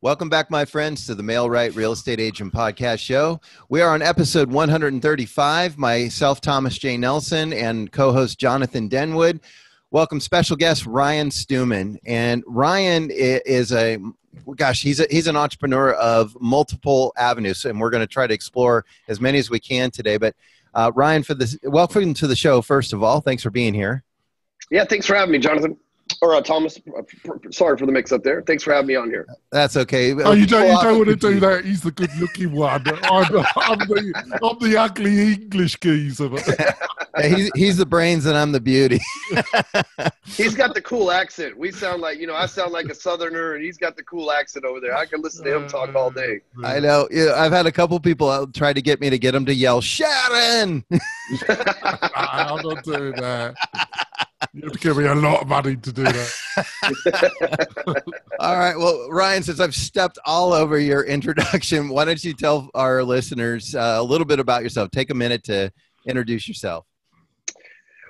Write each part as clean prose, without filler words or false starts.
Welcome back, my friends, to the Mail Right Real Estate Agent Podcast Show. We are on episode 135. Myself, Thomas J. Nelson, and co-host Jonathan Denwood. Welcome special guest Ryan Stewman. And Ryan is he's an entrepreneur of multiple avenues, and we're going to try to explore as many as we can today. But Ryan, welcome to the show, first of all. Thanks for being here. Yeah, thanks for having me, Jonathan. Or Thomas, sorry for the mix-up there. Thanks for having me on here. That's okay. Oh, you don't want to do that. He's the good-looking one. I'm the ugly English geezer. He's the brains and I'm the beauty. He's got the cool accent. We sound like, I sound like a Southerner, and he's got the cool accent over there. I can listen to him talk all day. I know. I've had a couple people try to get me to get him to yell, Sharon! I'm not doing that. You have to give me a lot of money to do that. All right. Well, Ryan, since I've stepped all over your introduction, why don't you tell our listeners a little bit about yourself? Take a minute to introduce yourself.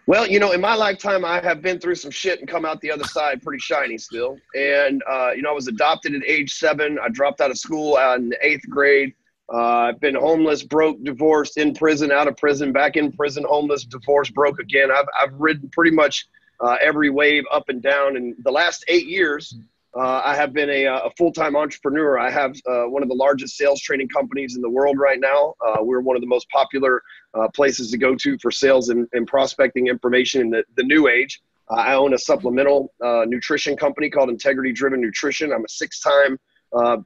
Well, in my lifetime, I have been through some shit and come out the other side pretty shiny still. And, I was adopted at age 7. I dropped out of school in the 8th grade. I've been homeless, broke, divorced, in prison, out of prison, back in prison, homeless, divorced, broke again. I've ridden pretty much every wave up and down. And the last 8 years, I have been a full-time entrepreneur. I have one of the largest sales training companies in the world right now. We're one of the most popular places to go to for sales and prospecting information in the new age. I own a supplemental nutrition company called Integrity Driven Nutrition. I'm a 6-time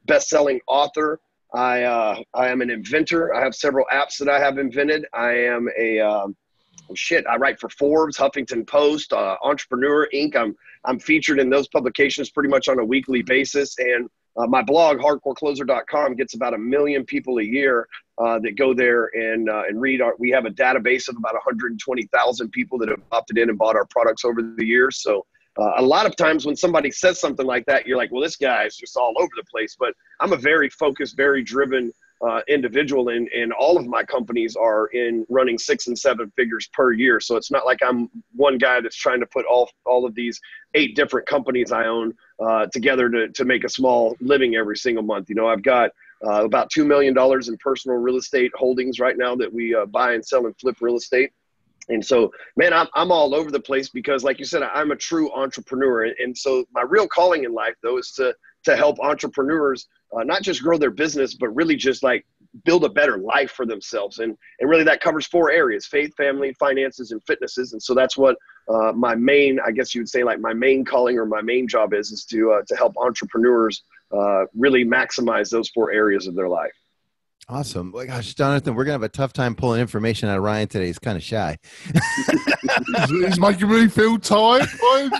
best-selling author. I am an inventor. I have several apps that I have invented. I am I write for Forbes, Huffington Post, Entrepreneur Inc. I'm featured in those publications pretty much on a weekly basis. And my blog, hardcorecloser.com, gets about 1 million people a year that go there and read. We have a database of about 120,000 people that have opted in and bought our products over the years. So a lot of times when somebody says something like that, you're like, well, this guy's just all over the place. But I'm a very focused, very driven individual, and all of my companies are in running 6 and 7 figures per year. So it's not like I'm one guy that's trying to put all of these 8 different companies I own together to make a small living every single month. I've got about $2 million in personal real estate holdings right now that we buy and sell and flip real estate. And so, man, I'm all over the place because, like you said, I'm a true entrepreneur. And so my real calling in life, though, is to help entrepreneurs not just grow their business, but really just like build a better life for themselves. And really that covers 4 areas: faith, family, finances, and fitnesses. And so that's what my main, I guess you would say, like my main calling or my main job is to help entrepreneurs really maximize those 4 areas of their life. Awesome. Well, gosh, Jonathan, we're going to have a tough time pulling information out of Ryan today. He's kind of shy. He's making me feel tired by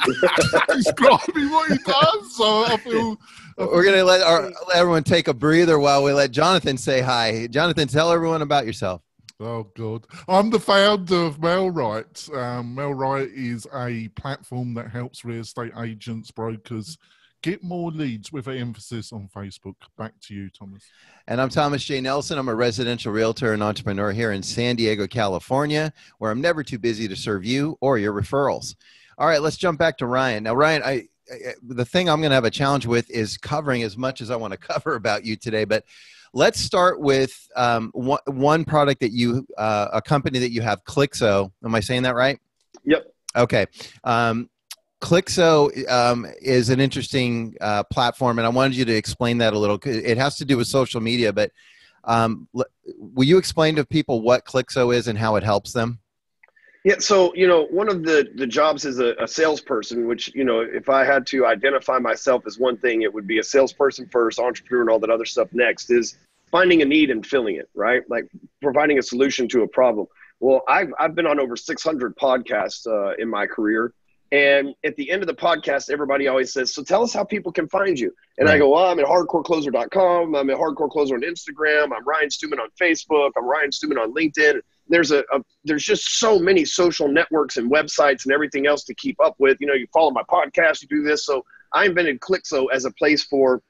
describing what he does. So I feel we're going to let everyone take a breather while we let Jonathan say hi. Jonathan, tell everyone about yourself. Oh, God. I'm the founder of Mail Right. Mail Right is a platform that helps real estate agents, brokers, get more leads with an emphasis on Facebook. Back to you, Thomas. And I'm Thomas J. Nelson. I'm a residential realtor and entrepreneur here in San Diego, California, where I'm never too busy to serve you or your referrals. All right, let's jump back to Ryan. Now, Ryan, the thing I'm going to have a challenge with is covering as much as I want to cover about you today. But let's start with one product that a company that you have, Clixo. Am I saying that right? Yep. Okay. Clixo is an interesting platform, and I wanted you to explain that a little. It has to do with social media, but will you explain to people what Clixo is and how it helps them? Yeah, so, one of the jobs as a salesperson, which, if I had to identify myself as one thing, it would be a salesperson first, entrepreneur, and all that other stuff next, is finding a need and filling it, right? Like providing a solution to a problem. Well, I've been on over 600 podcasts in my career. And at the end of the podcast, everybody always says, so tell us how people can find you. And right. I go, well, I'm at hardcorecloser.com. I'm at hardcorecloser on Instagram. I'm Ryan Stewman on Facebook. I'm Ryan Stewman on LinkedIn. There's just so many social networks and websites and everything else to keep up with. You follow my podcast, you do this. So I invented Clixo as a place for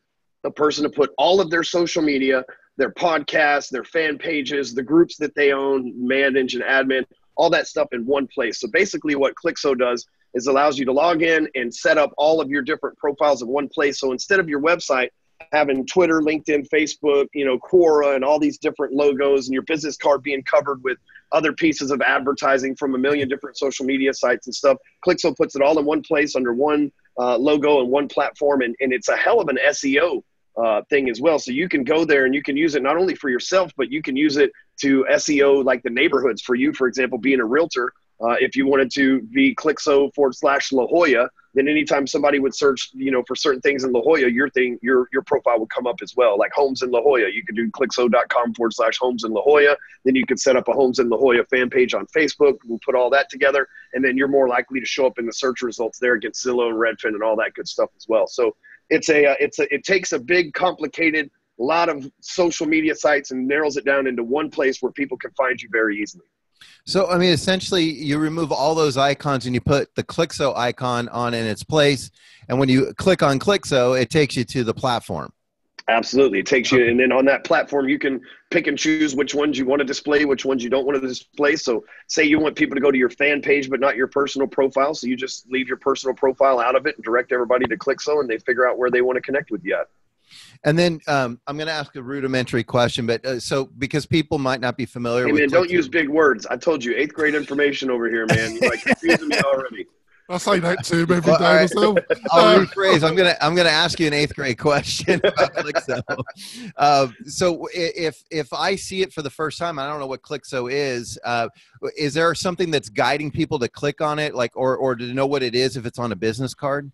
a person to put all of their social media, their podcasts, their fan pages, the groups that they own, manage and admin, all that stuff in one place. So basically what Clixo does is allows you to log in and set up all of your different profiles in one place. So instead of your website having Twitter, LinkedIn, Facebook, Quora, and all these different logos, and your business card being covered with other pieces of advertising from a million different social media sites and stuff. Clixo puts it all in one place under one logo and one platform, and it's a hell of an SEO thing as well. So you can go there and you can use it not only for yourself, but you can use it to SEO like the neighborhoods for you. For example, being a realtor, if you wanted to be Clixo/La Jolla, then anytime somebody would search, for certain things in La Jolla, your profile would come up as well. Like homes in La Jolla, you could do Clixo.com/homes in La Jolla. Then you could set up a homes in La Jolla fan page on Facebook. We'll put all that together, and then you're more likely to show up in the search results there against Zillow and Redfin and all that good stuff as well. So it takes a big, complicated, lot of social media sites and narrows it down into one place where people can find you very easily. So, I mean, essentially, you remove all those icons and you put the Clixo icon on in its place. And when you click on Clixo, it takes you to the platform. Absolutely. It takes you, and then on that platform, you can pick and choose which ones you want to display, which ones you don't want to display. So say you want people to go to your fan page, but not your personal profile. So you just leave your personal profile out of it and direct everybody to Clixo, and they figure out where they want to connect with you at. And then I'm going to ask a rudimentary question, but so because people might not be familiar with man, don't use big words. I told you, 8th grade information over here, man. You're like confusing me already. I say that to him every day myself. I'll rephrase. I'm gonna ask you an 8th grade question about Clixo. So if I see it for the first time, I don't know what Clixo is. Is there something that's guiding people to click on it, like or to know what it is if it's on a business card?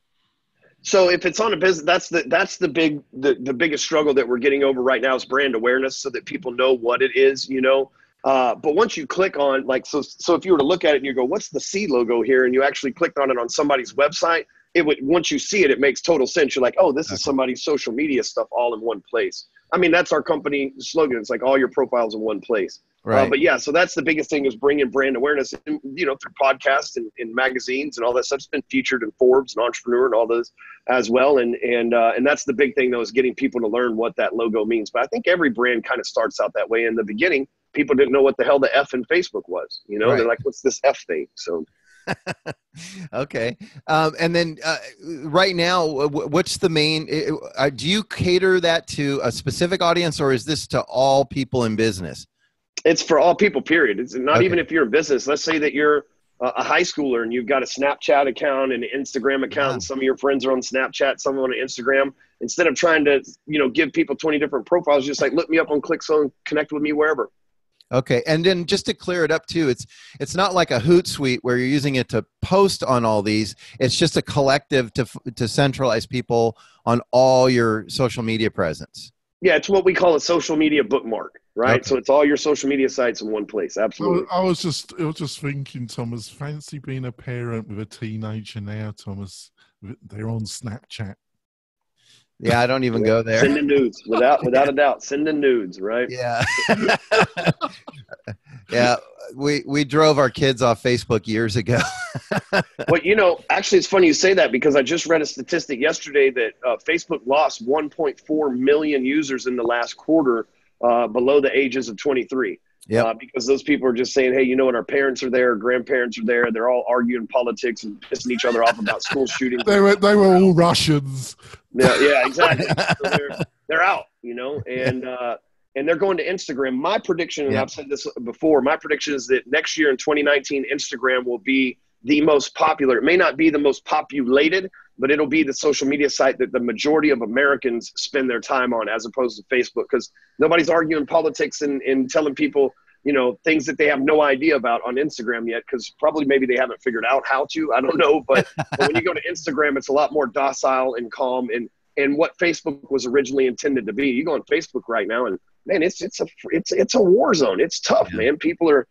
So if it's on a business, that's the biggest struggle that we're getting over right now is brand awareness, so that people know what it is, But once you click on, so if you were to look at it and you go, what's the C logo here? And you actually clicked on it on somebody's website, once you see it, it makes total sense. You're like, oh, this is somebody's social media stuff all in one place. I mean, that's our company slogan. It's like all your profiles in one place. Right. But yeah, so that's the biggest thing is bringing brand awareness, and, through podcasts and magazines and all that stuff. It's been featured in Forbes and Entrepreneur and all those as well. And that's the big thing, though, is getting people to learn what that logo means. But I think every brand kind of starts out that way. In the beginning, people didn't know what the hell the F in Facebook was. Right. They're like, what's this F thing? So. Okay. And then right now, what's the main, do you cater that to a specific audience, or is this to all people in business? It's for all people, period. It's not Okay. even if you're in business. Let's say that you're a high schooler and you've got a Snapchat account and an Instagram account. Yeah. And some of your friends are on Snapchat, some on Instagram. Instead of trying to, give people 20 different profiles, just like look me up on Clixo and connect with me wherever. Okay. And then just to clear it up too, it's not like a Hootsuite where you're using it to post on all these. It's just a collective to centralize people on all your social media presence. Yeah, it's what we call a social media bookmark, right? Okay. So it's all your social media sites in one place. Absolutely. I was just thinking, Thomas, fancy being a parent with a teenager now, Thomas. They're on Snapchat. Yeah, I don't even go there. Sending nudes, without a doubt. Sending nudes, right? Yeah. Yeah, we drove our kids off Facebook years ago. Well, actually, it's funny you say that, because I just read a statistic yesterday that Facebook lost 1.4 million users in the last quarter below the ages of 23. Yeah. Because those people are just saying, hey, you know what? Our parents are there, grandparents are there. They're all arguing politics and pissing each other off about school shootings. They were all Russians. Yeah, exactly. So they're out, and they're going to Instagram. My prediction, and I've said this before, my prediction is that next year in 2019, Instagram will be the most popular. It may not be the most populated, but it'll be the social media site that the majority of Americans spend their time on, as opposed to Facebook, because nobody's arguing politics and telling people, things that they have no idea about on Instagram yet, because probably maybe they haven't figured out how to. I don't know. But when you go to Instagram, it's a lot more docile and calm and what Facebook was originally intended to be. You go on Facebook right now and, man, it's a war zone. It's tough, man. People are,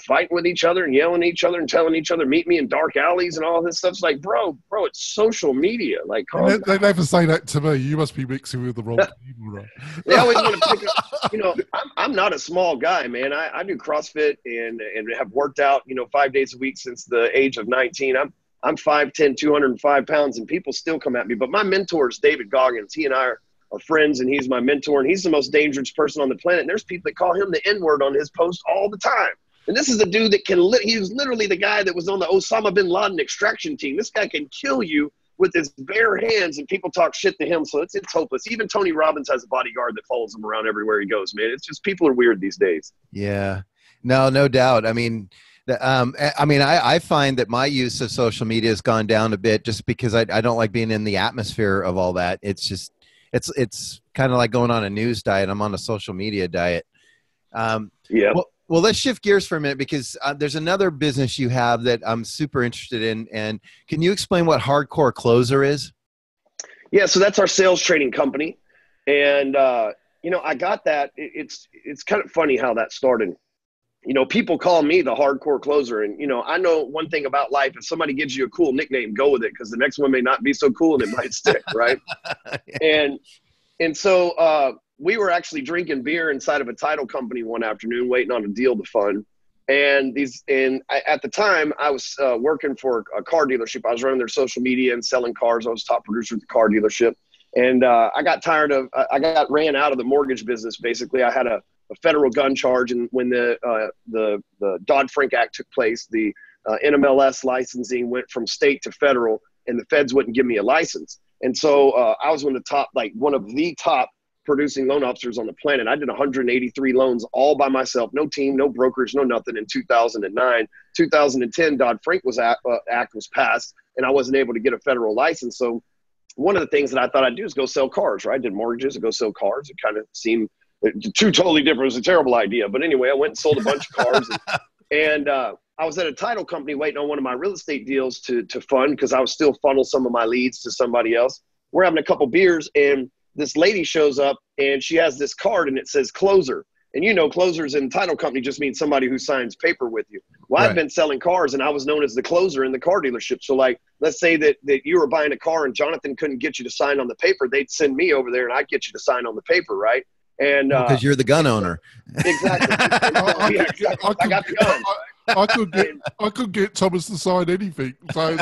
fighting with each other and yelling at each other and telling each other, meet me in dark alleys and all this stuff. It's like, bro, it's social media. Like, they never say that to me. You must be mixing with the wrong people, right? They always want to pick up, I'm not a small guy, man. I do CrossFit and have worked out, 5 days a week since the age of 19. I'm 5'10", 205 pounds, and people still come at me. But my mentor is David Goggins. He and I are friends, and he's my mentor, and he's the most dangerous person on the planet. And there's people that call him the N-word on his post all the time. And this is a dude that he was literally the guy that was on the Osama bin Laden extraction team. This guy can kill you with his bare hands, and people talk shit to him. So it's hopeless. Even Tony Robbins has a bodyguard that follows him around everywhere he goes, man. It's just, people are weird these days. Yeah, no doubt. I mean, I find that my use of social media has gone down a bit just because I don't like being in the atmosphere of all that. It's just, it's kind of like going on a news diet. I'm on a social media diet. Yeah. Well, let's shift gears for a minute because there's another business you have that I'm super interested in. And can you explain what Hardcorecloser is? Yeah, so that's our sales training company. And, I got that. It's kind of funny how that started. People call me the hardcore closer. And, I know one thing about life. If somebody gives you a cool nickname, go with it, because the next one may not be so cool and it might stick, right? Yeah. And so we were actually drinking beer inside of a title company one afternoon, waiting on a deal to fund. And at the time, I was working for a car dealership. I was running their social media and selling cars. I was top producer at the car dealership. And I got ran out of the mortgage business. Basically, I had a federal gun charge. And when the Dodd-Frank Act took place, the NMLS licensing went from state to federal, and the feds wouldn't give me a license. And so I was one of the top producing loan officers on the planet. I did 183 loans all by myself, no team, no brokerage, no nothing in 2009. 2010, Dodd-Frank Act was passed, and I wasn't able to get a federal license. So one of the things that I thought I'd do is go sell cars, right? I did mortgages and go sell cars. It kind of seemed two totally different. It was a terrible idea. But anyway, I went and sold a bunch of cars. And I was at a title company waiting on one of my real estate deals to fund, because I was still funnel some of my leads to somebody else. We're having a couple beers, and this lady shows up, and she has this card, and it says closer. And closers in title company just means somebody who signs paper with you. Well, right. I've been selling cars, and I was known as the closer in the car dealership. So let's say that you were buying a car and Jonathan couldn't get you to sign on the paper. They'd send me over there and I'd get you to sign on the paper. Right. And because you're the gun owner. Exactly. I got the gun. I could get Thomas to sign anything. So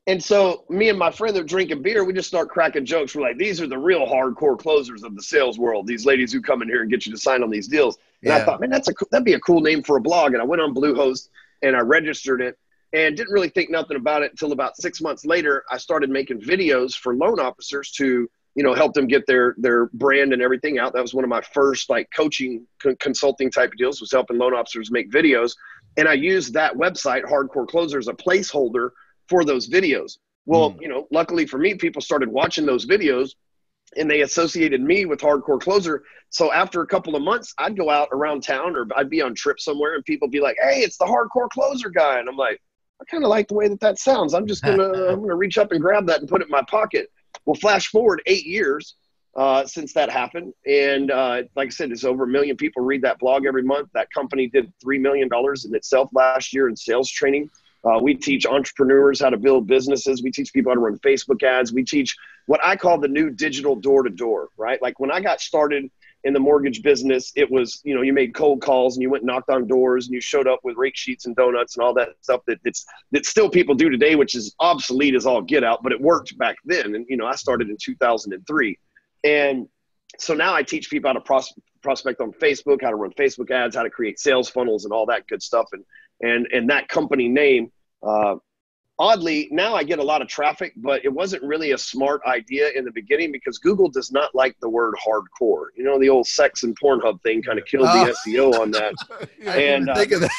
And so me and my friend are drinking beer. We just start cracking jokes. We're like, these are the real hardcore closers of the sales world. These ladies who come in here and get you to sign on these deals. And I thought, man, that'd be a cool name for a blog. And I went on Bluehost and I registered it and didn't really think nothing about it until about 6 months later. I started making videos for loan officers to, help them get their brand and everything out. That was one of my first coaching consulting type of deals, was helping loan officers make videos. And I used that website, Hardcore Closer, as a placeholder for those videos. Well, luckily for me, people started watching those videos and they associated me with Hardcore Closer. So after a couple of months, I'd go out around town, or I'd be on trip somewhere, and people be like, hey, it's the Hardcore Closer guy. And I'm like, I kind of like the way that sounds. I'm just I'm gonna reach up and grab that and put it in my pocket. Well, flash forward 8 years since that happened. And like I said, it's over 1 million people read that blog every month. That company did $3 million in itself last year in sales training. We teach entrepreneurs how to build businesses. We teach people how to run Facebook ads. We teach what I call the new digital door-to-door, right? Like when I got started in the mortgage business, it was, you made cold calls and you went and knocked on doors and you showed up with rate sheets and donuts and all that stuff that still people do today, which is obsolete as all get out, but it worked back then. And, I started in 2003. And so now I teach people how to prospect on Facebook, how to run Facebook ads, how to create sales funnels and all that good stuff. And that company name, oddly, now I get a lot of traffic, but it wasn't really a smart idea in the beginning because Google does not like the word hardcore. The old sex and Pornhub thing kind of killed the SEO on that. Yeah, and think of that.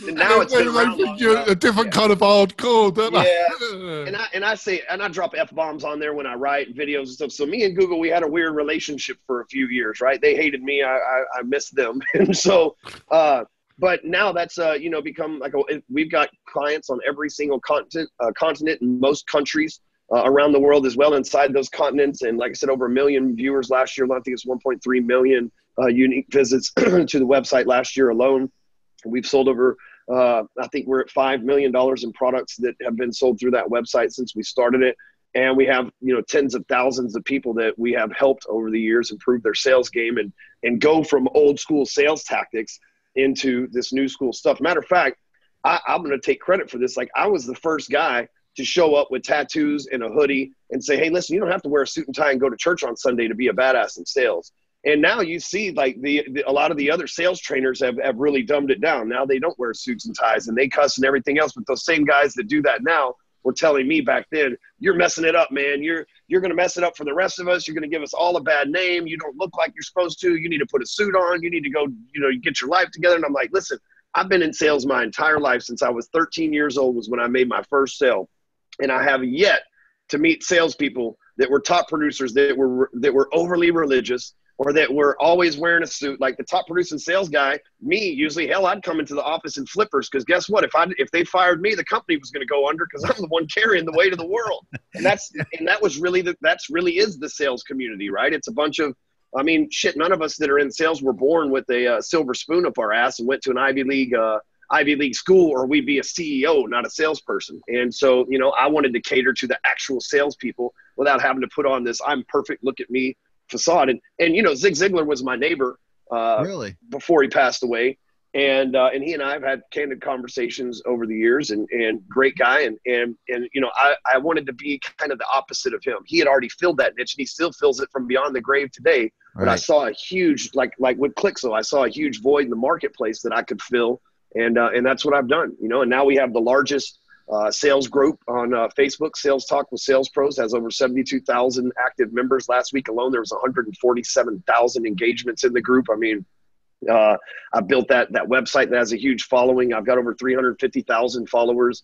Now it's been around a different kind of hardcore, don't they? Yeah, and I drop F-bombs on there when I write videos and stuff. So me and Google, we had a weird relationship for a few years, right? They hated me. I missed them. And so, but now that's, become we've got clients on every single continent in most countries around the world as well inside those continents. And like I said, over 1 million viewers last year. I think it's 1.3 million unique visits to the website last year alone. We've sold over, I think we're at $5 million in products that have been sold through that website since we started it. And we have, tens of thousands of people that we have helped over the years improve their sales game and go from old school sales tactics into this new school stuff. Matter of fact, I'm going to take credit for this. I was the first guy to show up with tattoos and a hoodie and say, hey, listen, you don't have to wear a suit and tie and go to church on Sunday to be a badass in sales. And now you see a lot of the other sales trainers have really dumbed it down. Now they don't wear suits and ties and they cuss and everything else. But those same guys that do that now were telling me back then, you're messing it up, man. You're going to mess it up for the rest of us. You're going to give us all a bad name. You don't look like you're supposed to. You need to put a suit on. You need to go, get your life together. And I'm like, listen, I've been in sales my entire life. Since I was 13 years old was when I made my first sale. And I have yet to meet salespeople that were top producers that were overly religious, or that were always wearing a suit. Like the top producing sales guy, me, usually, hell, I'd come into the office in flippers, because guess what? If they fired me, the company was going to go under, because I'm the one carrying the weight of the world. And that's really is the sales community, right? It's a bunch of, I mean, shit, none of us that are in sales were born with a silver spoon up our ass and went to an Ivy League school, or we'd be a CEO, not a salesperson. And so, I wanted to cater to the actual salespeople without having to put on this "I'm perfect, look at me" facade. And Zig Ziglar was my neighbor really before he passed away. And he and I have had candid conversations over the years, and great guy. And I wanted to be kind of the opposite of him. He had already filled that niche, and he still fills it from beyond the grave today. But I saw a huge, like with Clixo, I saw a huge void in the marketplace that I could fill. And that's what I've done, and now we have the largest sales group on Facebook. Sales Talk with Sales Pros has over 72,000 active members. Last week alone, there was 147,000 engagements in the group. I mean, I built that website that has a huge following. I've got over 350,000 followers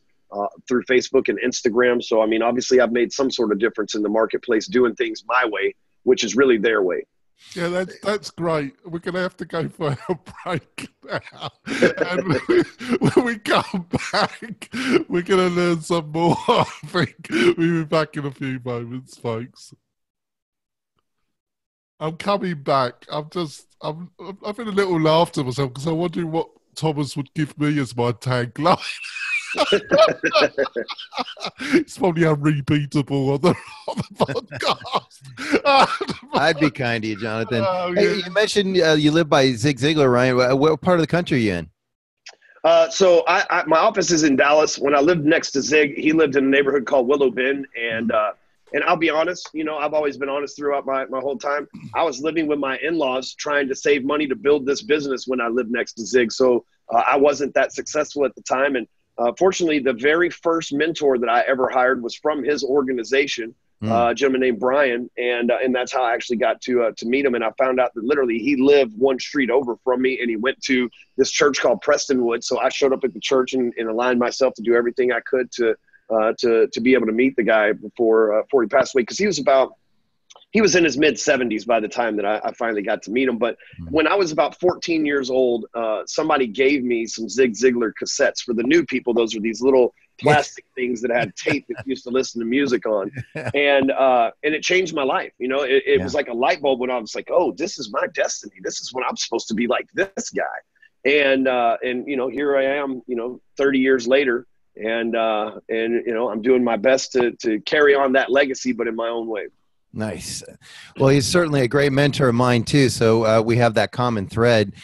through Facebook and Instagram. So, I mean, obviously I've made some sort of difference in the marketplace doing things my way, which is really their way. Yeah, that's great. We're going to have to go for a break now. And when we come back, we're going to learn some more. I think we'll be back in a few moments, folks. I'm coming back. I've been a little laugh to myself, because I'm wondering what Thomas would give me as my tagline. It's probably unrepeatable on the podcast. I'd be kind to you, Jonathan. Oh, Hey, yeah. you mentioned you live by Zig Ziglar, Ryan. What part of the country are you in? So my office is in Dallas. When I lived next to Zig, he lived in a neighborhood called Willow Bend. And I'll be honest, I've always been honest throughout my whole time. I was living with my in-laws trying to save money to build this business when I lived next to Zig. So I wasn't that successful at the time. And fortunately, the very first mentor that I ever hired was from his organization, a gentleman named Brian. And that's how I actually got to meet him. And I found out that literally he lived one street over from me, and he went to this church called Prestonwood. So I showed up at the church and aligned myself to do everything I could to be able to meet the guy before he passed away. Because he was in his mid-70s by the time that I finally got to meet him. But when I was about 14 years old, somebody gave me some Zig Ziglar cassettes. For the new people, those are these little plastic things that had tape that you used to listen to music on. And it changed my life. It was like a light bulb when I was like, oh, this is my destiny. This is what I'm supposed to be like this guy. And here I am, 30 years later. And I'm doing my best to carry on that legacy, but in my own way. Nice. Well, he's certainly a great mentor of mine too. So we have that common thread.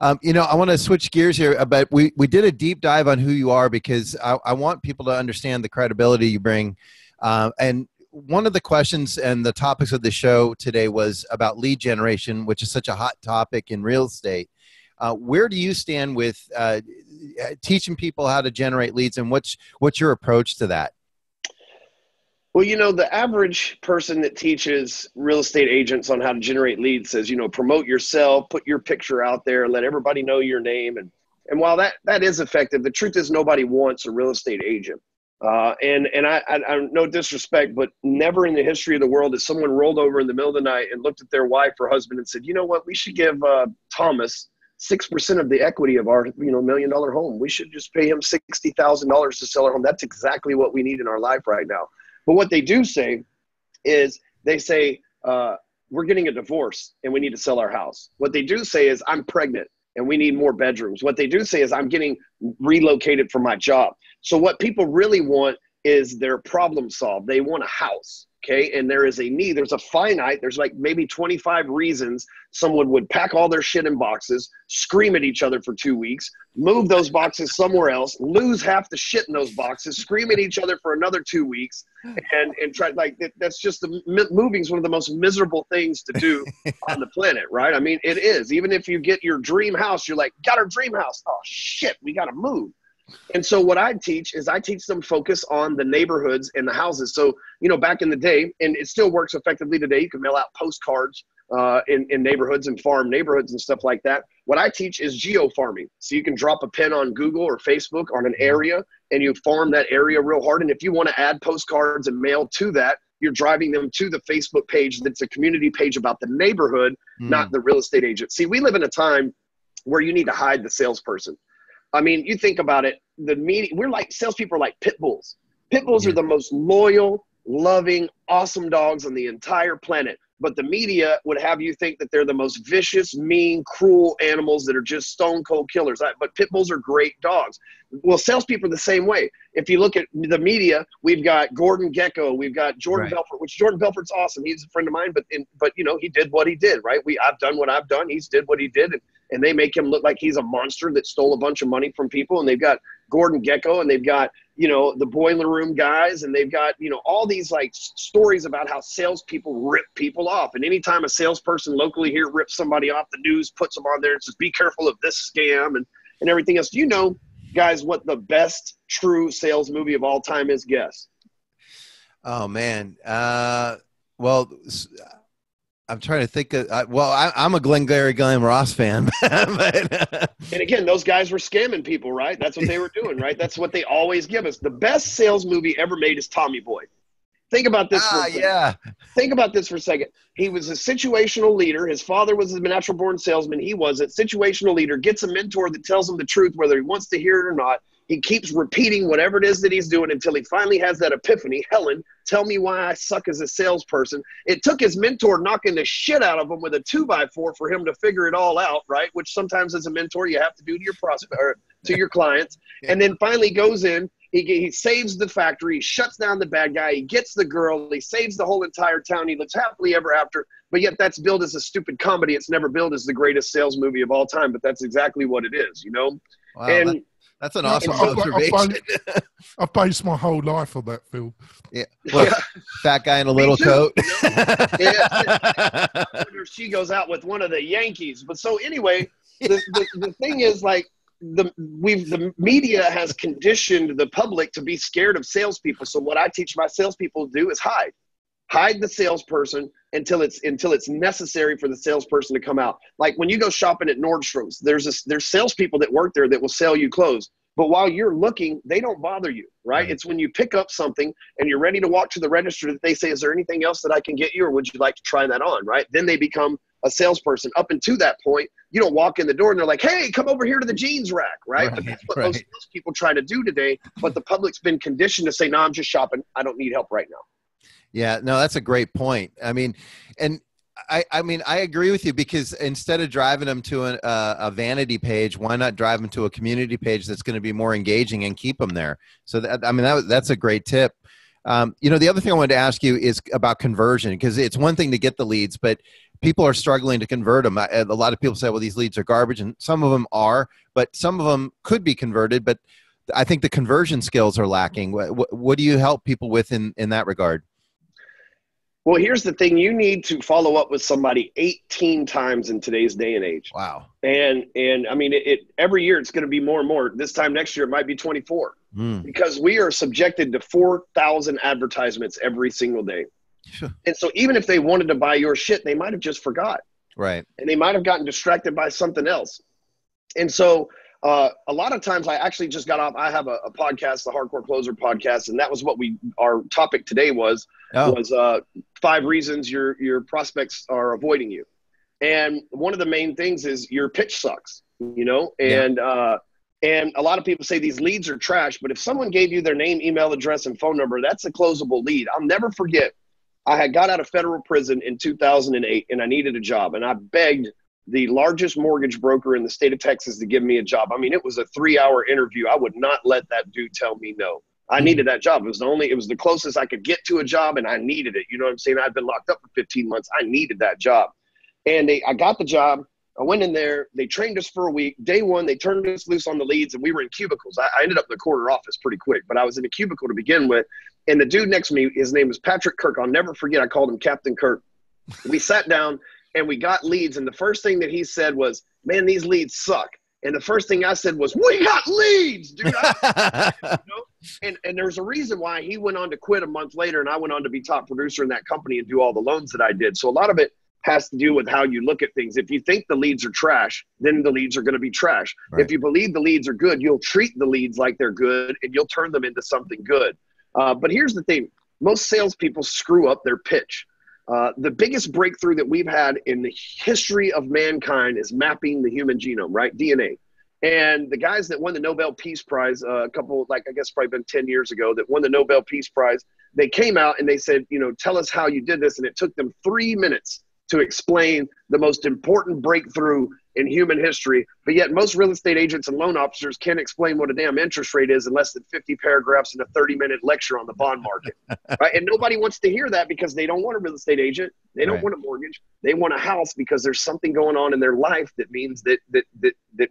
I want to switch gears here, but we did a deep dive on who you are, because I want people to understand the credibility you bring. And one of the questions and the topics of the show today was about lead generation, which is such a hot topic in real estate. Where do you stand with teaching people how to generate leads, and what's your approach to that? Well, the average person that teaches real estate agents on how to generate leads says, promote yourself, put your picture out there, let everybody know your name. And while that is effective, the truth is nobody wants a real estate agent. And I no disrespect, but never in the history of the world has someone rolled over in the middle of the night and looked at their wife or husband and said, you know what, we should give Thomas 6% of the equity of our $1 million home. We should just pay him $60,000 to sell our home. That's exactly what we need in our life right now. But what they do say is they say, we're getting a divorce and we need to sell our house. What they do say is, I'm pregnant and we need more bedrooms. What they do say is, I'm getting relocated for my job. So what people really want is their problem solved. They want a house. Okay. And there is a need. There's like maybe 25 reasons someone would pack all their shit in boxes, scream at each other for 2 weeks, move those boxes somewhere else, lose half the shit in those boxes, scream at each other for another 2 weeks, and try, like, that's just moving is one of the most miserable things to do on the planet. Right. I mean, it is. Even if you get your dream house, you're like, got our dream house. Oh shit, we got to move. And so what I teach them focus on the neighborhoods and the houses. So, back in the day, and it still works effectively today, you can mail out postcards in neighborhoods and farm neighborhoods and stuff like that. What I teach is geo-farming. So you can drop a pin on Google or Facebook on an area and you farm that area real hard. And if you want to add postcards and mail to that, you're driving them to the Facebook page that's a community page about the neighborhood, not the real estate agent. See, we live in a time where you need to hide the salesperson. I mean, you think about it, salespeople are like pit bulls. Pit bulls are the most loyal, loving, awesome dogs on the entire planet. But the media would have you think that they're the most vicious, mean, cruel animals that are just stone cold killers. But pit bulls are great dogs. Well, salespeople are the same way. If you look at the media, we've got Gordon Gekko, we've got Jordan Belfort, which Jordan Belfort's awesome. He's a friend of mine, but he did what he did, right? I've done what I've done. He's did what he did. And they make him look like he's a monster that stole a bunch of money from people. And they've got Gordon Gekko, and they've got, the boiler room guys, and they've got, all these like stories about how salespeople rip people off. And anytime a salesperson locally here rips somebody off, the news puts them on there and says, be careful of this scam and everything else. Do you know, guys, what the best true sales movie of all time is? Guess. Oh, man. Well, I'm trying to think of, I'm a Glengarry Glen Ross fan. And again, those guys were scamming people, right? That's what they were doing, right? That's what they always give us. The best sales movie ever made is Tommy Boy. Think about this for a second. Yeah. Think about this for a second. He was a situational leader. His father was a natural born salesman. He wasn't. Situational leader, gets a mentor that tells him the truth, whether he wants to hear it or not. He keeps repeating whatever it is that he's doing until he finally has that epiphany. Helen, tell me why I suck as a salesperson. It took his mentor knocking the shit out of him with a 2x4 for him to figure it all out, right? Which sometimes as a mentor you have to do to your prospect or to your clients. And then finally goes in. He saves the factory. He shuts down the bad guy. He gets the girl. He saves the whole entire town. He lives happily ever after. But yet that's billed as a stupid comedy. It's never billed as the greatest sales movie of all time. But that's exactly what it is, Wow, and that's an awesome observation. I've based my whole life on that film. Yeah. Well, fat guy in a little coat. She goes out with one of the Yankees. But so anyway, the thing is, like, the media has conditioned the public to be scared of salespeople. So what I teach my salespeople to do is hide the salesperson until it's necessary for the salesperson to come out. Like when you go shopping at Nordstrom's, there's salespeople that work there that will sell you clothes. But while you're looking, they don't bother you, right? It's when you pick up something and you're ready to walk to the register that they say, is there anything else that I can get you, or would you like to try that on, right? Then they become a salesperson. Up until that point, you don't walk in the door and they're like, hey, come over here to the jeans rack, right? But that's what those salespeople try to do today. But the public's been conditioned to say, no, I'm just shopping. I don't need help right now. Yeah, no, that's a great point. I mean, I agree with you, because instead of driving them to a vanity page, why not drive them to a community page that's going to be more engaging and keep them there? So that's a great tip. The other thing I wanted to ask you is about conversion, because it's one thing to get the leads, but people are struggling to convert them. A lot of people say, well, these leads are garbage, and some of them are, but some of them could be converted. But I think the conversion skills are lacking. What do you help people with in that regard? Well, here's the thing. You need to follow up with somebody 18 times in today's day and age. Wow. And I mean, every year it's going to be more and more. This time next year, it might be 24 because we are subjected to 4,000 advertisements every single day. And so even if they wanted to buy your shit, they might have just forgot. Right. And they might have gotten distracted by something else. And so a lot of times I actually just got off. I have a podcast, the Hardcorecloser podcast, and that was what our topic today was 5 reasons your prospects are avoiding you. And one of the main things is your pitch sucks, and a lot of people say these leads are trash, but if someone gave you their name, email address, and phone number, that's a closable lead. I'll never forget. I had got out of federal prison in 2008 and I needed a job, and I begged the largest mortgage broker in the state of Texas to give me a job. I mean, it was a 3-hour interview. I would not let that dude tell me no. I needed that job. It was the closest I could get to a job, and I needed it. You know what I'm saying? I'd been locked up for 15 months. I needed that job. And I got the job. I went in there. They trained us for a week. Day one, they turned us loose on the leads, and we were in cubicles. I ended up in the corner office pretty quick, but I was in a cubicle to begin with. And the dude next to me, his name was Patrick Kirk. I'll never forget. I called him Captain Kirk. We sat down and we got leads. And the first thing that he said was, man, these leads suck. And the first thing I said was, we got leads, dude. And there's a reason why he went on to quit a month later, and I went on to be top producer in that company and do all the loans that I did. So a lot of it has to do with how you look at things. If you think the leads are trash, then the leads are going to be trash. Right. If you believe the leads are good, you'll treat the leads like they're good, and you'll turn them into something good. But here's the thing. Most salespeople screw up their pitch. The biggest breakthrough that we've had in the history of mankind is mapping the human genome, right? DNA. And the guys that won the Nobel Peace Prize, I guess probably been 10 years ago, that won the Nobel Peace Prize, they came out and they said, tell us how you did this. And it took them 3 minutes to explain the most important breakthrough in human history. But yet most real estate agents and loan officers can't explain what a damn interest rate is in less than 50 paragraphs and a 30-minute lecture on the bond market. Right? And nobody wants to hear that because they don't want a real estate agent. They don't want a mortgage. They want a house because there's something going on in their life that means that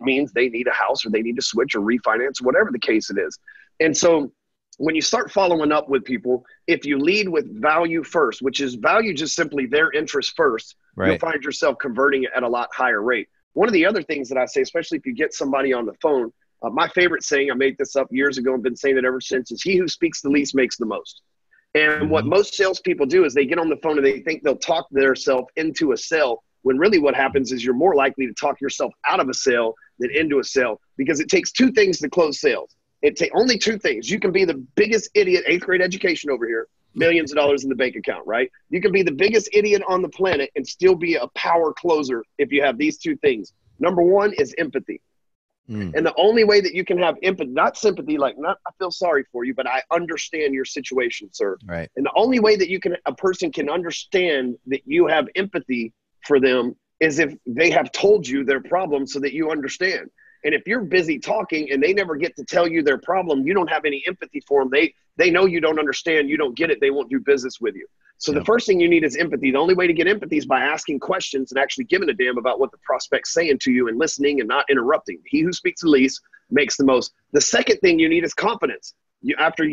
means they need a house, or they need to switch or refinance, whatever the case it is. And so when you start following up with people, if you lead with value first, which is value just simply their interest first, you'll find yourself converting it at a lot higher rate. One of the other things that I say, especially if you get somebody on the phone, my favorite saying, I made this up years ago and been saying it ever since, is he who speaks the least makes the most. And what most salespeople do is they get on the phone and they think they'll talk themselves into a sale, when really what happens is you're more likely to talk yourself out of a sale than into a sale, because it takes two things to close sales. It takes only two things. You can be the biggest idiot, 8th grade education over here, millions of dollars in the bank account, right? You can be the biggest idiot on the planet and still be a power closer if you have these two things. Number one is empathy. And the only way that you can have empathy, not sympathy, I feel sorry for you, but I understand your situation, sir. Right. And the only way that a person can understand that you have empathy for them is if they have told you their problem so that you understand. And if you're busy talking and they never get to tell you their problem, you don't have any empathy for them. They know you don't understand, you don't get it, they won't do business with you. So the first thing you need is empathy. The only way to get empathy is by asking questions and actually giving a damn about what the prospect's saying to you and listening and not interrupting. He who speaks the least makes the most. The second thing you need is confidence. After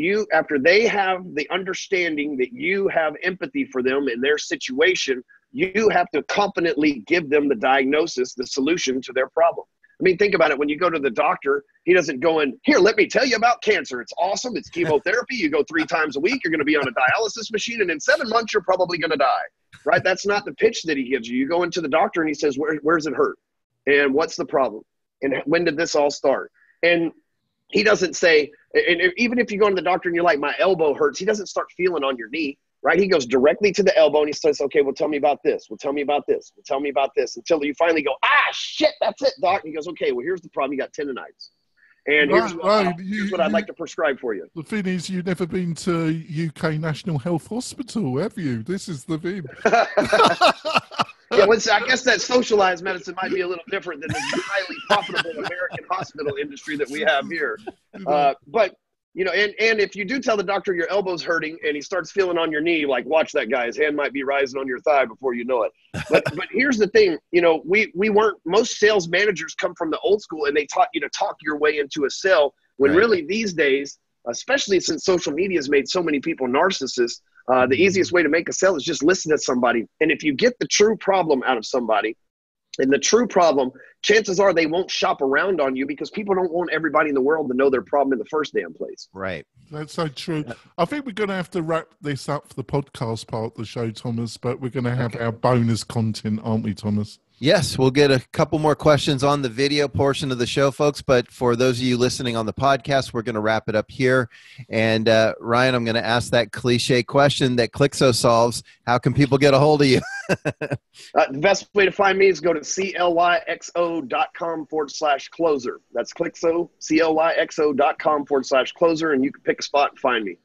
they have the understanding that you have empathy for them in their situation, you have to confidently give them the diagnosis, the solution to their problem. I mean, think about it. When you go to the doctor, he doesn't go in, here, let me tell you about cancer. It's awesome. It's chemotherapy. You go 3 times a week. You're going to be on a dialysis machine. And in 7 months, you're probably going to die, right? That's not the pitch that he gives you. You go into the doctor and he says, where's it hurt? And what's the problem? And when did this all start? And he doesn't say, and even if you go to the doctor and you're like, my elbow hurts, he doesn't start feeling on your knee. Right? He goes directly to the elbow and he says, okay, well, tell me about this. Well, tell me about this. Well, tell me about this. Until you finally go, shit, that's it, doc. And he goes, okay, well, here's the problem. You got tendonitis. And here's what I'd like to prescribe for you. The thing is, you've never been to UK National Health Hospital, have you? This is the thing. Yeah, I guess that socialized medicine might be a little different than the highly profitable American hospital industry that we have here. But and if you do tell the doctor your elbow's hurting and he starts feeling on your knee, like, watch that guy, his hand might be rising on your thigh before you know it. But here's the thing, most sales managers come from the old school and they taught you to talk your way into a sale, when really these days, especially since social media has made so many people narcissists, the easiest way to make a sale is just listen to somebody. And if you get the true problem out of somebody, and the true problem, chances are they won't shop around on you, because people don't want everybody in the world to know their problem in the first damn place. Right. That's so true. I think we're going to have to wrap this up for the podcast part of the show, Thomas, but we're going to have our bonus content, aren't we, Thomas? Yes, we'll get a couple more questions on the video portion of the show, folks. But for those of you listening on the podcast, we're going to wrap it up here. And Ryan, I'm going to ask that cliche question that Clixo solves. How can people get a hold of you? The best way to find me is go to clyxo.com/closer. That's Clixo, clyxo.com/closer, and you can pick a spot and find me.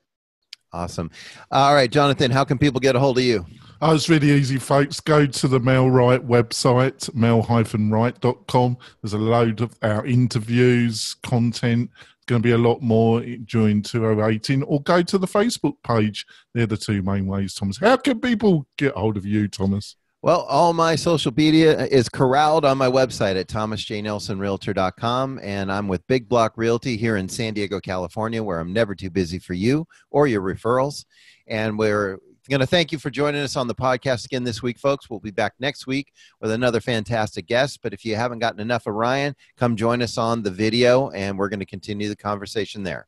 Awesome. All right, Jonathan, how can people get a hold of you? Oh, it's really easy, folks. Go to the Mel Wright website, mel-wright.com. There's a load of our interviews, content. There's going to be a lot more during 2018. Or go to the Facebook page. They're the two main ways, Thomas. How can people get hold of you, Thomas? Well, all my social media is corralled on my website at thomasjnelsonrealtor.com, and I'm with Big Block Realty here in San Diego, California, where I'm never too busy for you or your referrals. And we're going to thank you for joining us on the podcast again this week, folks. We'll be back next week with another fantastic guest. But if you haven't gotten enough of Ryan, come join us on the video, and we're going to continue the conversation there.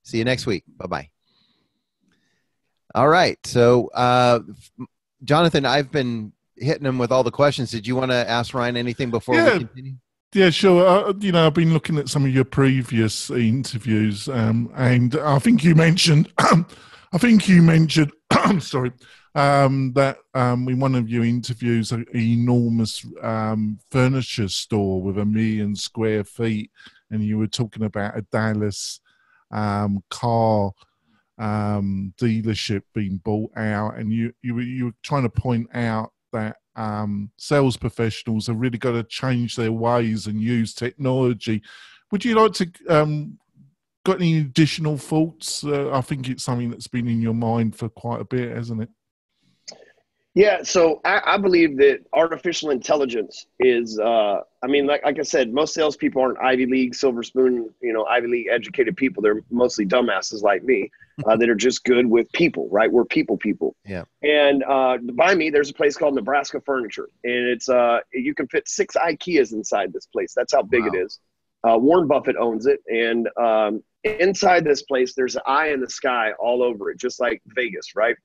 See you next week. Bye-bye. All right. So, Jonathan, I've been hitting him with all the questions. Did you want to ask Ryan anything before we continue? Yeah, sure. I've been looking at some of your previous interviews, and I think you mentioned, sorry, that in one of your interviews, an enormous furniture store with 1 million square feet, and you were talking about a Dallas car dealership being bought out, and you were trying to point out that sales professionals have really got to change their ways and use technology. Would you like to got any additional thoughts? I think it's something that's been in your mind for quite a bit, hasn't it? Yeah, so I believe that artificial intelligence is, like I said, most salespeople aren't Ivy League, silver spoon, Ivy League educated people. They're mostly dumbasses like me that are just good with people, right? We're people. Yeah. And by me, there's a place called Nebraska Furniture, and it's you can fit 6 IKEAs inside this place. That's how big it is. Warren Buffett owns it, and inside this place, there's an eye in the sky all over it, just like Vegas, right?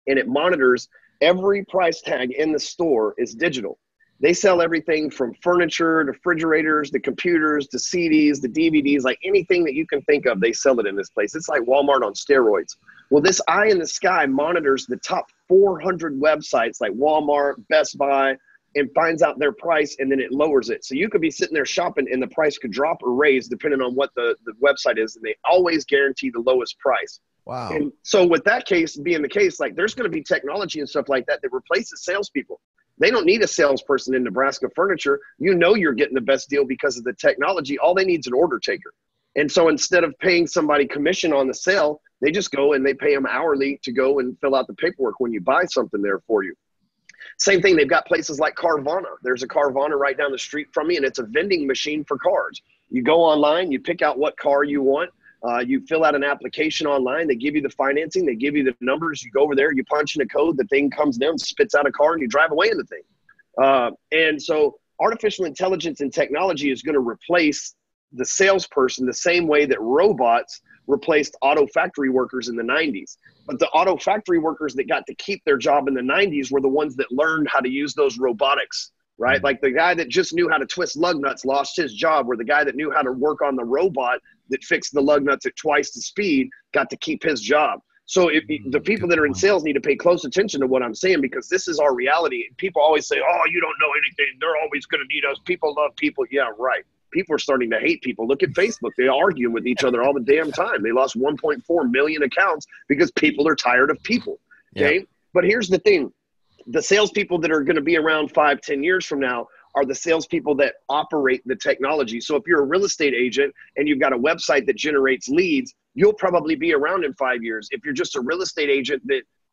And it monitors. Every price tag in the store is digital. They sell everything from furniture to refrigerators, to computers, to CDs, to DVDs, like anything that you can think of, they sell it in this place. It's like Walmart on steroids. Well, this eye in the sky monitors the top 400 websites like Walmart, Best Buy, and finds out their price, and then it lowers it. So you could be sitting there shopping and the price could drop or raise depending on what the website is, and they always guarantee the lowest price. Wow. And so with that case being the case, like there's going to be technology and stuff like that replaces salespeople. They don't need a salesperson in Nebraska Furniture. You're getting the best deal because of the technology. All they need is an order taker. And so instead of paying somebody commission on the sale, they just go and they pay them hourly to go and fill out the paperwork when you buy something there for you. Same thing, they've got places like Carvana. There's a Carvana right down the street from me, and it's a vending machine for cars. You go online, you pick out what car you want. You fill out an application online. They give you the financing. They give you the numbers. You go over there. You punch in a code. The thing comes down, spits out a car, and you drive away in the thing. And so artificial intelligence and technology is going to replace the salesperson the same way that robots replaced auto factory workers in the 90s. But the auto factory workers that got to keep their job in the 90s were the ones that learned how to use those robotics. Right? Like the guy that just knew how to twist lug nuts lost his job, where the guy that knew how to work on the robot that fixed the lug nuts at twice the speed got to keep his job. So the people that are in sales need to pay close attention to what I'm saying, because this is our reality. People always say, oh, you don't know anything. They're always going to need us. People love people. Yeah, right. People are starting to hate people. Look at Facebook. They argue with each other all the damn time. They lost 1.4 million accounts because people are tired of people. Okay. Yeah. But here's the thing. The salespeople that are going to be around 5-10 years from now are the salespeople that operate the technology. So if you're a real estate agent and you've got a website that generates leads, you'll probably be around in 5 years. If you're just a real estate agent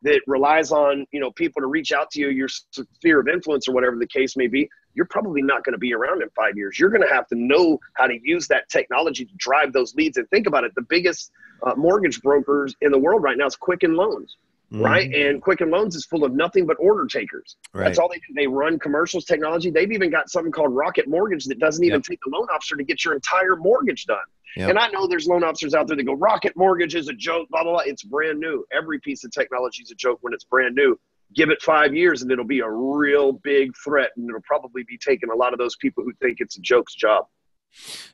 that relies on, people to reach out to you, your sphere of influence or whatever the case may be, you're probably not going to be around in 5 years. You're going to have to know how to use that technology to drive those leads. And think about it. The biggest mortgage brokers in the world right now is Quicken Loans. Mm-hmm. Right. And Quicken Loans is full of nothing but order takers. Right. That's all they do. They run commercials technology. They've even got something called Rocket Mortgage that doesn't even take a loan officer to get your entire mortgage done. Yep. And I know there's loan officers out there that go, Rocket Mortgage is a joke, blah, blah, blah. It's brand new. Every piece of technology is a joke when it's brand new. Give it 5 years and it'll be a real big threat. And it'll probably be taking a lot of those people who think it's a joke's job.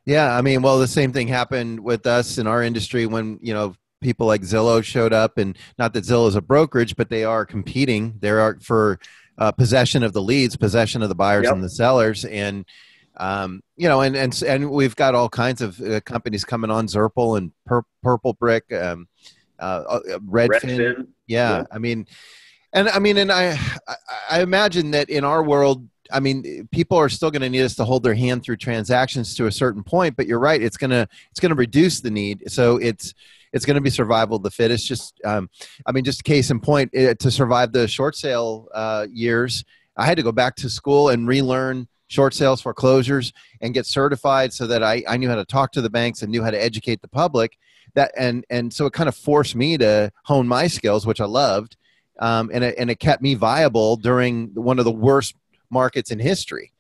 Yeah. I mean, well, the same thing happened with us in our industry when, people like Zillow showed up, and not that Zillow is a brokerage, but they are competing. They are for possession of the leads, possession of the buyers and the sellers. And, and we've got all kinds of companies coming on, Zerpal and Purple Brick, Redfin. Yeah. I imagine that in our world, people are still going to need us to hold their hand through transactions to a certain point, but you're right. It's going to reduce the need. So it's going to be survival of the fittest. Just case in point, to survive the short sale years, I had to go back to school and relearn short sales, foreclosures, and get certified so that I knew how to talk to the banks and knew how to educate the public. And so it kind of forced me to hone my skills, which I loved. and it kept me viable during one of the worst markets in history.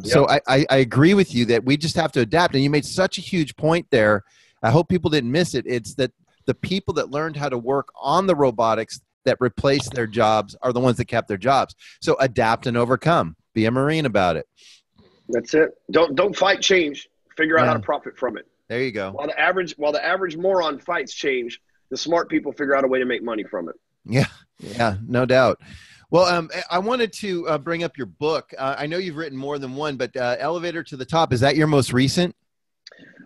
So I agree with you that we just have to adapt. And you made such a huge point there. I hope people didn't miss it. It's that the people that learned how to work on the robotics that replaced their jobs are the ones that kept their jobs. So adapt and overcome. Be a Marine about it. That's it. Don't fight change. Figure out how to profit from it. There you go. While the average moron fights change, the smart people figure out a way to make money from it. Yeah, no doubt. Well, I wanted to bring up your book. I know you've written more than one, but Elevator to the Top, is that your most recent?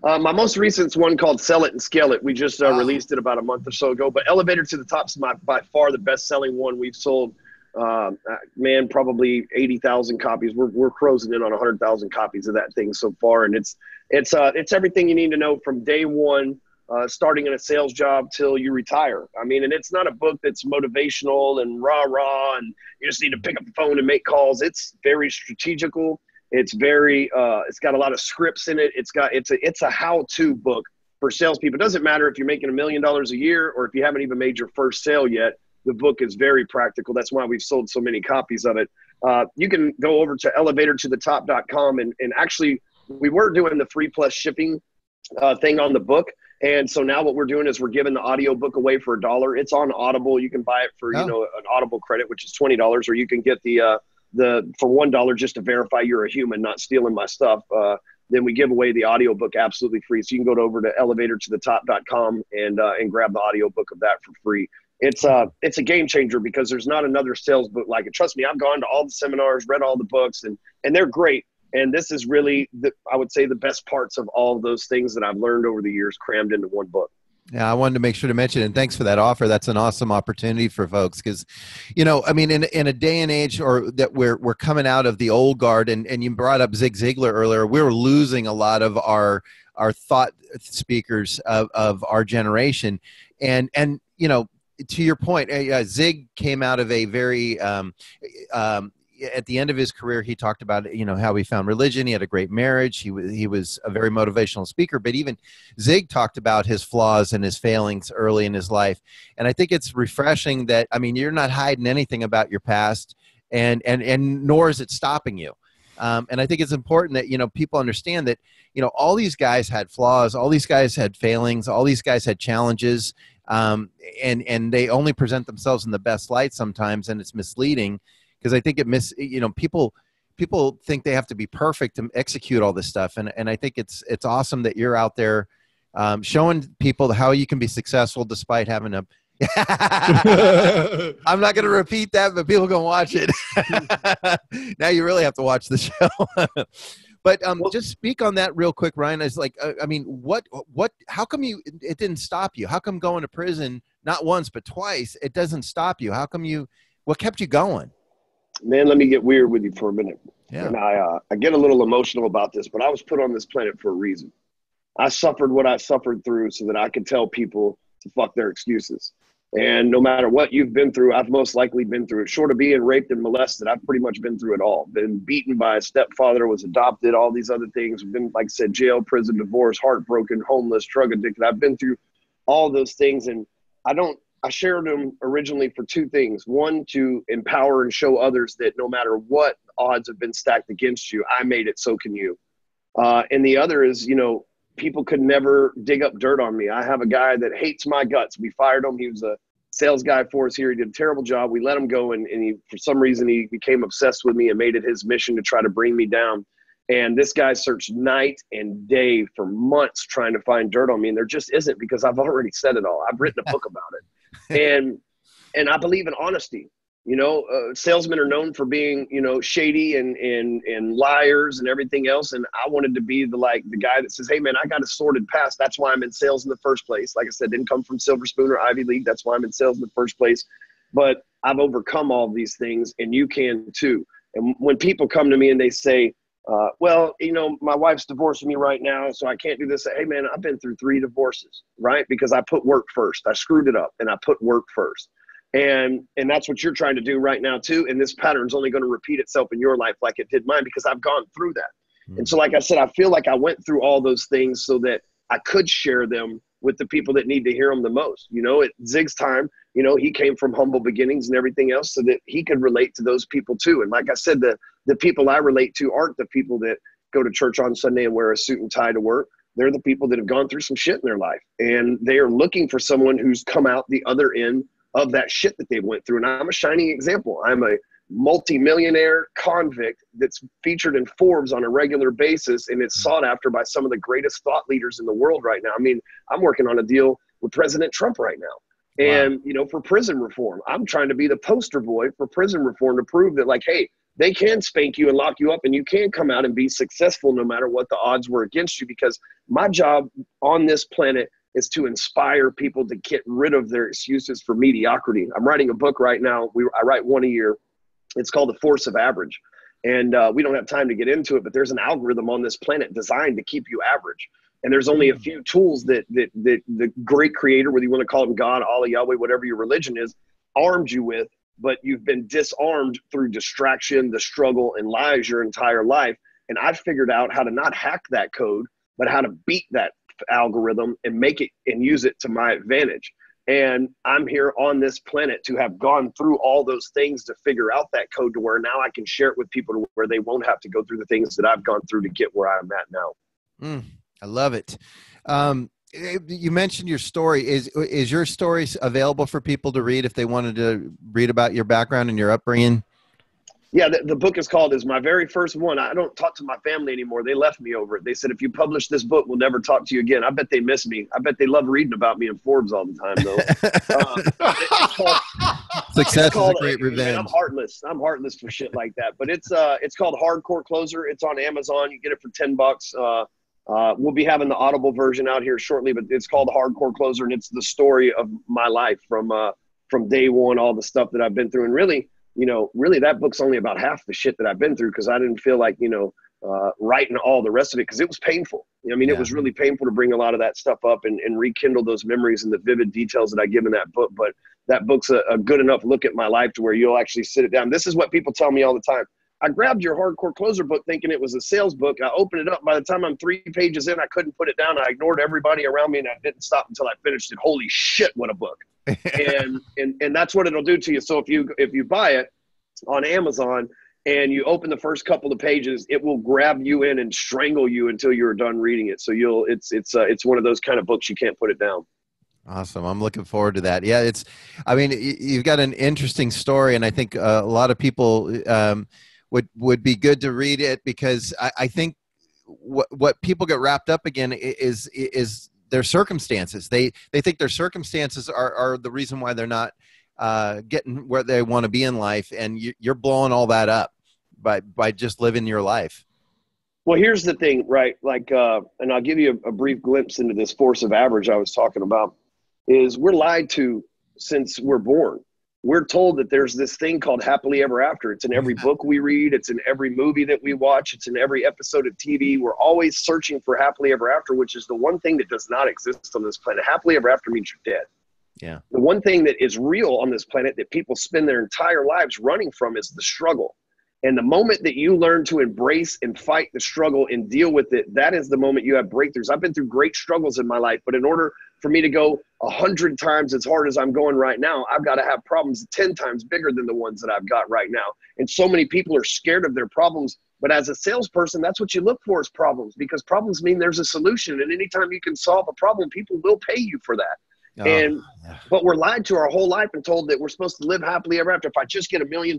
My most recent one called Sell It and Scale It. We just released it about a month or so ago. But Elevator to the Top is by far the best-selling one. We've sold, probably 80,000 copies. We're closing in on 100,000 copies of that thing so far, and it's everything you need to know from day one, starting in a sales job till you retire. I mean, and it's not a book that's motivational and rah-rah, and you just need to pick up the phone and make calls. It's very strategical. It's very, it's got a lot of scripts in it. It's a how-to book for salespeople. It doesn't matter if you're making $1 million a year or if you haven't even made your first sale yet. The book is very practical. That's why we've sold so many copies of it. You can go over to elevatortothetop.com and actually we were doing the free plus shipping thing on the book. And so now what we're doing is we're giving the audio book away for $1. It's on Audible. You can buy it for, an Audible credit, which is $20, or you can get the for $1 just to verify you're a human, not stealing my stuff. Then we give away the audiobook absolutely free. So you can go over to elevatortothetop.com and grab the audiobook of that for free. It's a game changer because there's not another sales book like it. Trust me, I've gone to all the seminars, read all the books, and they're great. And this is really, I would say, the best parts of all of those things that I've learned over the years crammed into one book. Yeah, I wanted to make sure to mention, and thanks for that offer. That's an awesome opportunity for folks because, I mean, in a day and age or that we're coming out of the old guard, and you brought up Zig Ziglar earlier, we're losing a lot of our thought speakers of our generation, and to your point, Zig came out of a very at the end of his career, he talked about, how he found religion. He had a great marriage. He was a very motivational speaker, but even Zig talked about his flaws and his failings early in his life. And I think it's refreshing that, I mean, you're not hiding anything about your past and nor is it stopping you. And I think it's important that, people understand that, all these guys had flaws, all these guys had failings, all these guys had challenges, and they only present themselves in the best light sometimes, and it's misleading. Because I think people think they have to be perfect to execute all this stuff, and I think it's awesome that you're out there showing people how you can be successful despite having a. I'm not going to repeat that, but people can watch it. Now you really have to watch the show. But just speak on that real quick, Ryan. It's like, I mean, what? How come it didn't stop you? How come going to prison not once but twice it doesn't stop you? How come what kept you going? Man, let me get weird with you for a minute. Yeah. And I get a little emotional about this, but I was put on this planet for a reason. I suffered what I suffered through so that I could tell people to fuck their excuses. And no matter what you've been through, I've most likely been through it. Short of being raped and molested, I've pretty much been through it all. Been beaten by a stepfather, was adopted, all these other things. Been, like I said, jail, prison, divorce, heartbroken, homeless, drug addicted. I've been through all those things. And I shared them originally for two things. One, to empower and show others that no matter what odds have been stacked against you, I made it, so can you. And the other is, people could never dig up dirt on me. I have a guy that hates my guts. We fired him. He was a sales guy for us here. He did a terrible job. We let him go, and for some reason, he became obsessed with me and made it his mission to try to bring me down. And this guy searched night and day for months trying to find dirt on me, and there just isn't, because I've already said it all. I've written a book about it. And I believe in honesty. Salesmen are known for being, shady and liars and everything else. And I wanted to be the guy that says, hey man, I got a sordid past. That's why I'm in sales in the first place. Like I said, didn't come from Silver Spoon or Ivy League. That's why I'm in sales in the first place. But I've overcome all these things, and you can too. And when people come to me and they say, my wife's divorcing me right now, so I can't do this. Hey man, I've been through 3 divorces, right? Because I put work first. I screwed it up and I put work first. And that's what you're trying to do right now too. And this pattern's only going to repeat itself in your life like it did mine, because I've gone through that. Mm-hmm. And so, like I said, I feel like I went through all those things so that I could share them with the people that need to hear them the most. At Zig's time, you know, he came from humble beginnings and everything else so that he could relate to those people too. And like I said, the people I relate to aren't the people that go to church on Sunday and wear a suit and tie to work. They're the people that have gone through some shit in their life, and they are looking for someone who's come out the other end of that shit that they went through. And I'm a shining example. I'm a multi-millionaire convict that's featured in Forbes on a regular basis, and it's sought after by some of the greatest thought leaders in the world right now. I mean, I'm working on a deal with President Trump right now. And, you know, for prison reform, I'm trying to be the poster boy for prison reform to prove that, like, hey, they can spank you and lock you up, and you can come out and be successful no matter what the odds were against you, because my job on this planet is to inspire people to get rid of their excuses for mediocrity. I'm writing a book right now. I write one a year. It's called The Force of Average. And we don't have time to get into it, but there's an algorithm on this planet designed to keep you average. And there's only a few tools that the great creator, whether you want to call him God, Allah, Yahweh, whatever your religion is, armed you with, but you've been disarmed through distraction, the struggle, and lies your entire life. And I've figured out how to not hack that code, but how to beat that algorithm and make it and use it to my advantage. And I'm here on this planet to have gone through all those things to figure out that code to where now I can share it with people to where they won't have to go through the things that I've gone through to get where I'm at now. I love it. You mentioned your story. Is your story available for people to read if they wanted to read about your background and your upbringing? Yeah, the book is called, is my very first one. I don't talk to my family anymore. They left me over it. They said, if you publish this book, we'll never talk to you again. I bet they miss me. I bet they love reading about me in Forbes all the time, though. Success is a great revenge. I'm heartless. I'm heartless for shit like that. But it's called Hardcorecloser. It's on Amazon. You get it for $10. We'll be having the Audible version out here shortly, but it's called Hardcorecloser, and it's the story of my life from day one, all the stuff that I've been through. And really that book's only about half the shit that I've been through, because I didn't feel like, writing all the rest of it, because it was painful. I mean, It was really painful to bring a lot of that stuff up and rekindle those memories and the vivid details that I give in that book. But that book's a good enough look at my life to where you'll actually sit it down. This is what people tell me all the time. I grabbed your Hardcorecloser book thinking it was a sales book. I opened it up. By the time I'm 3 pages in, I couldn't put it down. I ignored everybody around me, and I didn't stop until I finished it. Holy shit, what a book. and that's what it'll do to you. So if you buy it on Amazon and you open the first couple of pages, it will grab you in and strangle you until you're done reading it. So it's one of those kind of books you can't put it down. Awesome. I'm looking forward to that. Yeah, you've got an interesting story, and I think a lot of people would be good to read it, because I think what people get wrapped up again is their circumstances. They think their circumstances are the reason why they're not getting where they want to be in life, and you're blowing all that up by just living your life. Well, here's the thing, right? Like, and I'll give you a brief glimpse into this force of average I was talking about, is we're lied to since we're born. We're told that there's this thing called happily ever after. It's in every book we read. It's in every movie that we watch. It's in every episode of TV. We're always searching for happily ever after, which is the one thing that does not exist on this planet. Happily ever after means you're dead. Yeah. The one thing that is real on this planet that people spend their entire lives running from is the struggle. And the moment that you learn to embrace and fight the struggle and deal with it, that is the moment you have breakthroughs. I've been through great struggles in my life, but in order for me to go 100 times as hard as I'm going right now, I've got to have problems 10 times bigger than the ones that I've got right now. And so many people are scared of their problems. But as a salesperson, that's what you look for, is problems, because problems mean there's a solution. And anytime you can solve a problem, people will pay you for that. But we're lied to our whole life and told that we're supposed to live happily ever after. If I just get $1 million,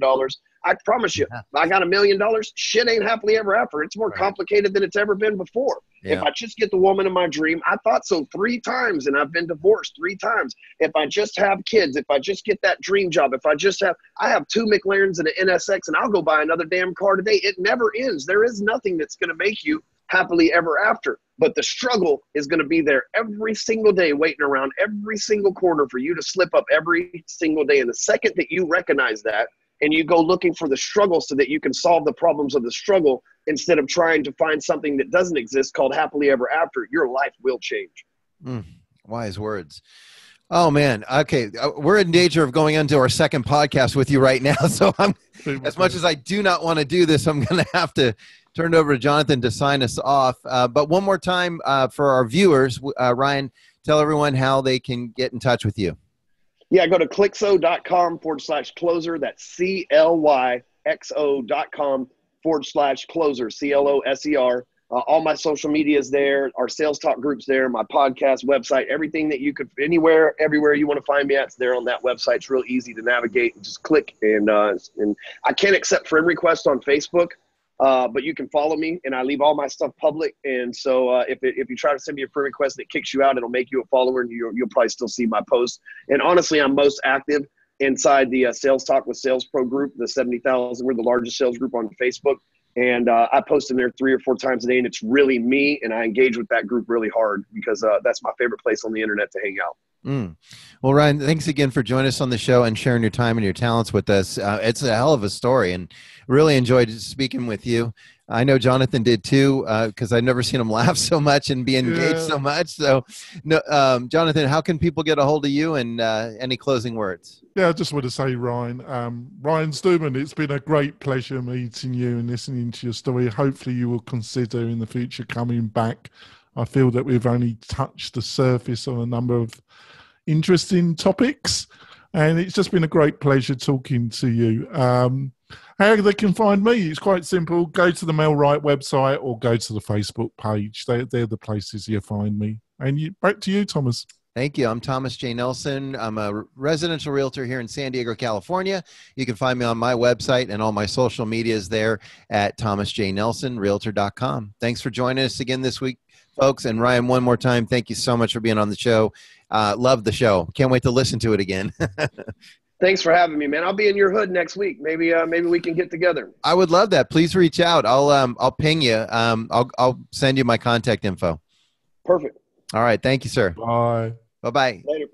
I promise you, if I got $1 million, shit ain't happily ever after. It's more complicated than it's ever been before. If I just get the woman of my dream, I thought so 3 times, and I've been divorced 3 times. If I just have kids, if I just get that dream job, I have 2 McLarens and an NSX, and I'll go buy another damn car today. It never ends. There is nothing that's going to make you happily ever after. But the struggle is going to be there every single day, waiting around every single corner for you to slip up every single day. And the second that you recognize that and you go looking for the struggle so that you can solve the problems of the struggle instead of trying to find something that doesn't exist called happily ever after, your life will change. Wise words. Oh, man. Okay. We're in danger of going into our second podcast with you right now. So as much as I do not want to do this, I'm going to have to turn it over to Jonathan to sign us off. But one more time for our viewers, Ryan, tell everyone how they can get in touch with you. Yeah, go to clixo.com/closer. That's CLYXO.com/closer, CLOSER. All my social media is there. Our sales talk group's there. My podcast website, everything that you could, anywhere, everywhere you want to find me at, it's there on that website. It's real easy to navigate. Just click and I can't accept friend requests on Facebook, but you can follow me, and I leave all my stuff public. And so if you try to send me a friend request and it kicks you out, it'll make you a follower, and you'll probably still see my posts. And honestly, I'm most active inside the Sales Talk with Sales Pro group, the 70,000. We're the largest sales group on Facebook. And I post in there 3 or 4 times a day, and it's really me. And I engage with that group really hard because that's my favorite place on the internet to hang out. Well, Ryan, thanks again for joining us on the show and sharing your time and your talents with us. It's a hell of a story, and really enjoyed speaking with you. I know Jonathan did too, because I've never seen him laugh so much and be engaged so much. So, no, Jonathan, how can people get a hold of you, and any closing words? Yeah, I just want to say, Ryan Stewman, it's been a great pleasure meeting you and listening to your story. Hopefully you will consider in the future coming back. I feel that we've only touched the surface on a number of interesting topics, and it's just been a great pleasure talking to you. How they can find me, it's quite simple. Go to the Mailrite website or go to the Facebook page. They're the places you'll find me. And back to you, Thomas. Thank you. I'm Thomas J. Nelson. I'm a residential realtor here in San Diego, California. You can find me on my website, and all my social media is there at thomasjnelsonrealtor.com. Thanks for joining us again this week, folks. And Ryan, one more time, thank you so much for being on the show. Love the show. Can't wait to listen to it again. Thanks for having me, man. I'll be in your hood next week. Maybe we can get together. I would love that. Please reach out. I'll ping you. I'll send you my contact info. Perfect. All right. Thank you, sir. Bye. Bye-bye. Later.